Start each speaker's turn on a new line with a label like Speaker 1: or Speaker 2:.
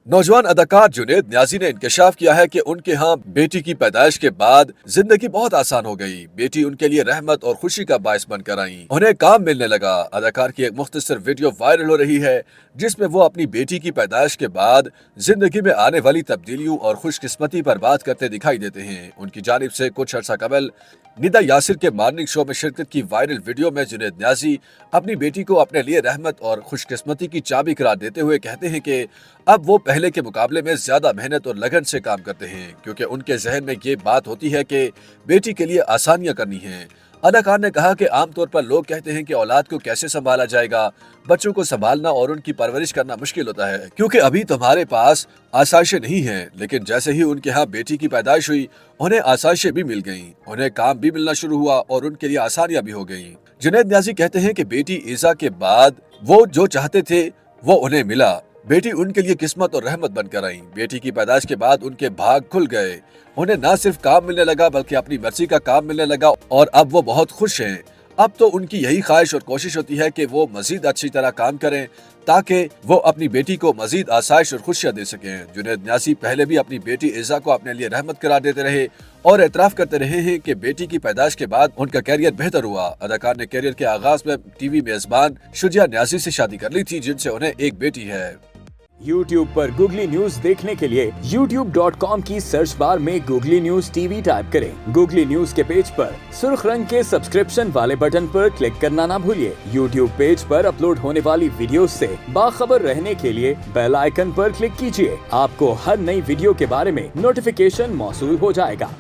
Speaker 1: नौजवान अदाकार जुनैद न्याजी ने इंकशाफ किया है कि उनके यहाँ बेटी की पैदाइश के बाद जिंदगी बहुत आसान हो गई। बेटी उनके लिए रहमत और खुशी का बायस बनकर आई। उन्हें काम मिलने लगा। अदाकार की एक मुख्तसर वीडियो वायरल हो रही है जिसमें वो अपनी बेटी की पैदाइश के बाद जिंदगी में आने वाली तब्दीलियों और खुशकिस्मती पर बात करते दिखाई देते हैं। उनकी जानिब से कुछ अर्सा कबल निदा यासिर के मॉर्निंग शो में शिरकत की वायरल वीडियो में जुनैद न्याजी अपनी बेटी को अपने लिए रहमत और खुशकिस्मती की चाबी करार देते हुए कहते हैं कि अब वो पहले के मुकाबले में ज्यादा मेहनत और लगन से काम करते हैं, क्योंकि उनके जहन में ये बात होती है कि बेटी के लिए आसानियां करनी हैं। अदाकार ने कहा कि आमतौर पर लोग कहते हैं कि औलाद को कैसे संभाला जाएगा। बच्चों को संभालना और उनकी परवरिश करना मुश्किल होता है क्योंकि अभी तुम्हारे पास आसाइशें नहीं हैं। लेकिन जैसे ही उनके यहाँ बेटी की पैदाइश हुई, उन्हें आसाइशें भी मिल गईं, उन्हें काम भी मिलना शुरू हुआ और उनके लिए आसानियां भी हो गईं। जुनैद न्याजी कहते हैं कि बेटी ईसा के बाद वो जो चाहते थे वो उन्हें मिला। बेटी उनके लिए किस्मत और रहमत बनकर आई। बेटी की पैदाइश के बाद उनके भाग खुल गए। उन्हें न सिर्फ काम मिलने लगा बल्कि अपनी मर्जी का काम मिलने लगा और अब वो बहुत खुश हैं। अब तो उनकी यही ख्वाहिश और कोशिश होती है कि वो मजीद अच्छी तरह काम करें ताकि वो अपनी बेटी को मजीद आसाइश और खुशियां दे सकें। जुनैद न्याजी पहले भी अपनी बेटी इज़ा को अपने लिए रहमत करार देते रहे और एतराफ़ करते रहे हैं कि बेटी की पैदाइश के बाद उनका कैरियर बेहतर हुआ। अदाकार ने कैरियर के आगाज में टीवी मेजबान शुजिया न्याजी से शादी कर ली थी, जिनसे उन्हें एक बेटी है।
Speaker 2: YouTube पर गूगली न्यूज देखने के लिए youtube.com की सर्च बार में गूगली न्यूज टीवी टाइप करें। गूगली न्यूज के पेज पर सुर्ख रंग के सब्सक्रिप्शन वाले बटन पर क्लिक करना ना भूलिए। YouTube पेज पर अपलोड होने वाली वीडियोस से बाखबर रहने के लिए बेल आइकन पर क्लिक कीजिए। आपको हर नई वीडियो के बारे में नोटिफिकेशन मौसूल हो जाएगा।